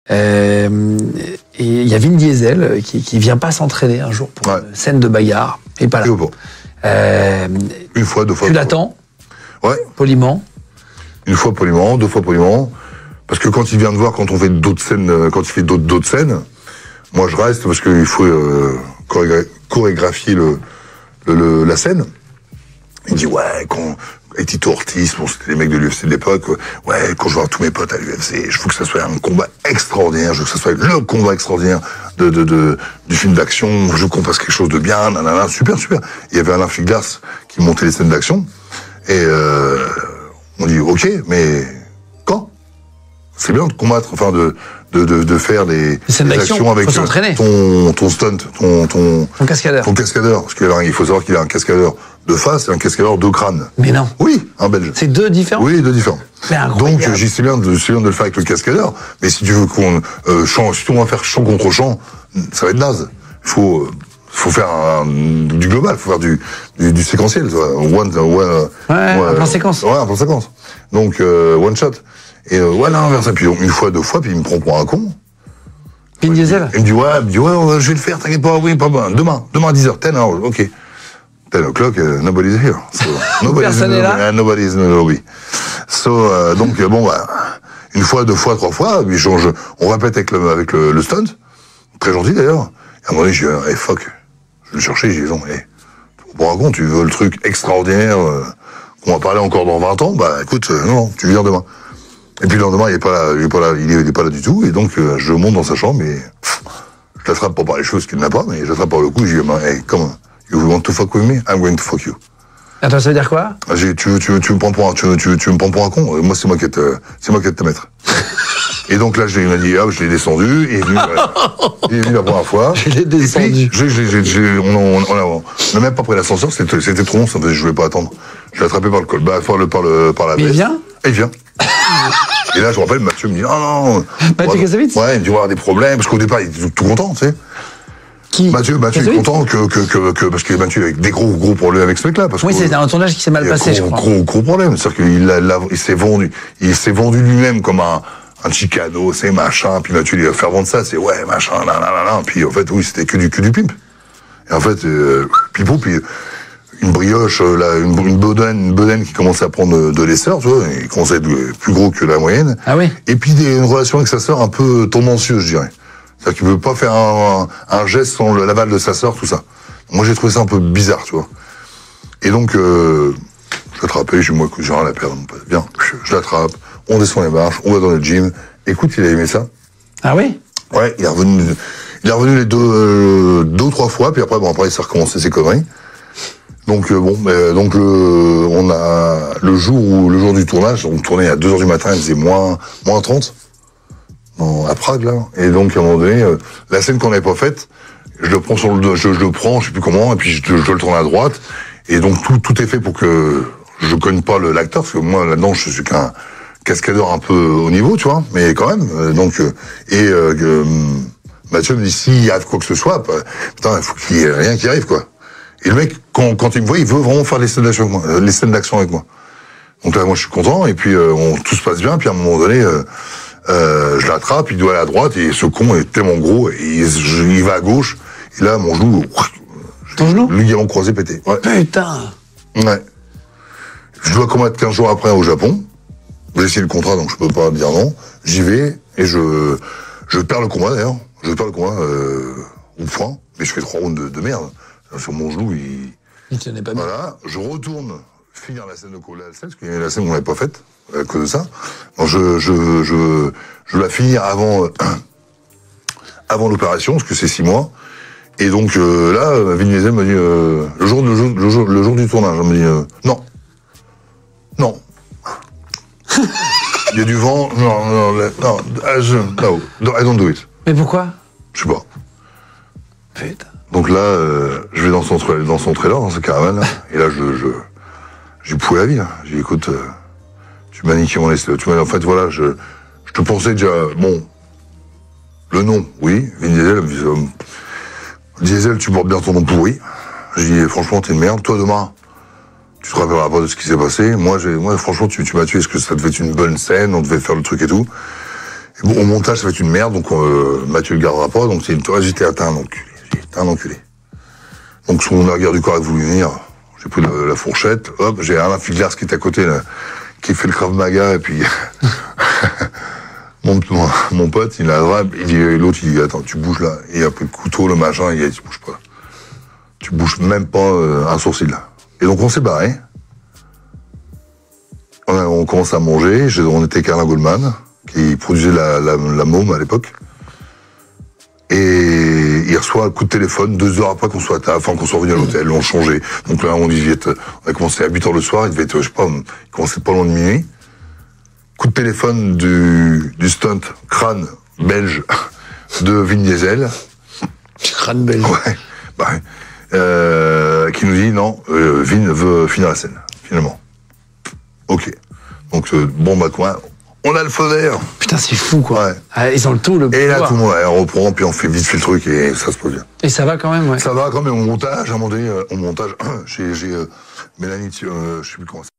Et il y a Vin Diesel qui vient pas s'entraîner un jour pour une scène de bagarre. Et pas là. Une fois, deux fois. Tu l'attends. Ouais. Poliment. Une fois poliment, deux fois poliment. Parce que quand il vient te voir, quand on fait d'autres scènes, quand il fait d'autres scènes, moi je reste parce qu'il faut chorégraphier la scène. Il me dit ouais, et Tito Ortiz, bon, c'était les mecs de l'UFC de l'époque, ouais, quand je vois tous mes potes à l'UFC, je veux que ça soit un combat extraordinaire, je veux que ça soit le combat extraordinaire du film d'action, je veux qu'on fasse quelque chose de bien, nanana, super. Il y avait Alain Figlas qui montait les scènes d'action, et on dit ok, mais quand? C'est bien de combattre, enfin de faire des actions avec ton stunt, ton cascadeur. Ton cascadeur, parce qu'il faut savoir qu'il a un cascadeur de face et un cascadeur de crâne. Mais non. Oui, un belge. C'est deux différents? Oui, deux différents. Mais incroyable. Donc, c'est bien de le faire avec le cascadeur, mais si tu veux qu'on si on va faire champ contre champ, ça va être naze. Il faut faire du global, faut faire du séquentiel, un plan séquence. Ouais, un plan séquence. Donc, one shot. Et voilà, vers ça. Puis une fois, deux fois, puis il me prend pour un con. Vin Diesel? Il me dit, ouais, je vais le faire, t'inquiète pas, oui, pas bon. Demain à 10h, 10 hours, ok. 10 o'clock, nobody's here. So, Personne n'est là? Nobody's in the lobby. So, donc, bon, bah, une fois, deux fois, trois fois, puis on répète avec le stunt. Très gentil, d'ailleurs. Et à un moment donné, je dis, hey, fuck. Je vais le chercher, j'ai dit, non, hey, pour un con, tu veux le truc extraordinaire, qu'on va parler encore dans 20 ans, bah, écoute, non, tu viens demain. Et puis le lendemain, il est pas là du tout, et donc, je monte dans sa chambre, et je l'attrape pas par les choses qu'il n'a pas, mais je l'attrape par le cou, et je dis, hey, come on. You want to fuck with me? I'm going to fuck you. Attends, ça veut dire quoi? Tu me prends pour un con? Moi, c'est moi qui vais te mettre. Et donc là, il m'a dit, ah, je l'ai descendu, il est venu la première fois. Je l'ai descendu. On n'a même pas pris l'ascenseur, c'était trop long, je voulais pas attendre. Je l'ai attrapé par le col, par la veste. Il vient? Et il vient. Et là, je me rappelle, Mathieu me dit, non. Mathieu Kassovitz? Ouais, il me dit, on va avoir des problèmes, parce qu'au départ, il était tout content, tu sais. Qui? Mathieu est content parce que Mathieu avait des gros problèmes avec ce mec-là. Oui, c'est un tournage qui s'est mal passé, je crois. Gros problème. C'est-à-dire qu'il s'est vendu lui-même comme un chicano, c'est machin, puis Mathieu, il va faire vendre ça, c'est ouais, machin, puis en fait, oui, c'était que du pimp. Et en fait, puis une brioche, une bedaine qui commençait à prendre de l'essor, tu vois, il commençait à être plus gros que la moyenne. Ah oui. Et puis une relation avec sa sœur un peu tendancieuse, je dirais. C'est-à-dire qu'il ne veut pas faire un geste sans l'aval de sa sœur, tout ça. Moi, j'ai trouvé ça un peu bizarre, tu vois. Et donc, je l'attrape, je dis, moi, écoute, j'ai rien à perdre, mon pote. Bien, je l'attrape, on descend les marches, on va dans le gym. Écoute, il a aimé ça. Ah oui? Ouais, il est revenu les deux ou trois fois, puis après, il s'est recommencé ses conneries. Donc, on a le jour du tournage, on tournait à 2h du matin, il faisait moins 30. À Prague, là. Et donc, à un moment donné, la scène qu'on n'avait pas faite, je le prends je le prends, je sais plus comment, et puis je le tourne à droite. Et donc, tout est fait pour que je cogne pas l'acteur, parce que moi, là-dedans, je suis qu'un cascadeur un peu haut niveau, tu vois, mais quand même. Mathieu me dit, s'il y a quoi que ce soit, putain, il faut qu'il y ait rien qui arrive, quoi. Et le mec, quand il me voit, il veut vraiment faire les scènes d'action avec moi. Donc là, moi, je suis content, et puis tout se passe bien, puis à un moment donné, je l'attrape, il doit aller à droite, et ce con est tellement gros, et il va à gauche, et là, mon genou... Ton genou? Le ligament croisé pété. Ouais. Putain! Ouais. Je dois combattre 15 jours après au Japon. J'ai signé le contrat, donc je peux pas dire non. J'y vais, et je perds le combat, d'ailleurs. Je perds le combat au point, mais je fais 3 rounds de merde. Sur mon genou, il tenait pas bien. Voilà, je retourne finir la scène de Cole Alsen, parce qu'il y avait la scène qu'on n'avait pas faite, à cause de ça. Donc je la finis avant l'opération, parce que c'est 6 mois. Et donc là, Vin Diesel m'a dit, le jour du tournage, on me dit, non. Il y a du vent, non, I don't do it. Mais pourquoi? Je sais pas. Putain. Donc là, je vais dans son trailer, dans sa caravane, là, et là, j'ai pouillé la vie. Hein. J'ai dit, écoute, tu m'as niqué mon esthétique. En fait, voilà, je te pensais déjà, bon, le nom, oui, Vin Diesel, Diesel, tu portes bien ton nom pourri. J'ai dit, franchement, t'es une merde. Toi, demain, tu te rappelleras pas de ce qui s'est passé. Moi, franchement, tu m'as tué. Est-ce que ça devait être une bonne scène? On devait faire le truc et tout. Et bon, au montage, ça va être une merde, donc Mathieu le gardera pas, donc c'est une toile, j'étais un enculé. J'étais un enculé. Donc son garde du corps a voulu venir, j'ai pris la fourchette, hop, j'ai Alain Figlars qui est à côté, là, qui fait le Krav Maga, et puis mon pote, il a il dit, l'autre, il dit, attends, tu bouges là, et il a pris le couteau, le machin, il a dit, tu bouges pas. Tu bouges même pas un sourcil là. Et donc on s'est barré. On commence à manger, on était avec Alain Goldman, qui produisait la môme à l'époque. Et il reçoit un coup de téléphone 2 heures après qu'on soit à table, enfin qu'on soit revenu à l'hôtel, on changeait. Donc là, on a commencé à 8h le soir, il devait être, je sais pas, il commençait pas loin de minuit. Coup de téléphone du stunt crâne belge de Vin Diesel. Crâne belge. Ouais. Qui nous dit non, Vin veut finir la scène, finalement. Ok. Donc, bon, bah quoi, on a le feu vert. Putain, c'est fou, quoi. Ouais. Ah, ils ont le tout, le pouvoir. Et là, tout le monde, on reprend, puis on fait vite fait le truc, et ça se passe bien. Et ça va quand même, ouais. Ça va quand même, au montage, à un moment donné, j'ai Mélanie, je sais plus comment ça.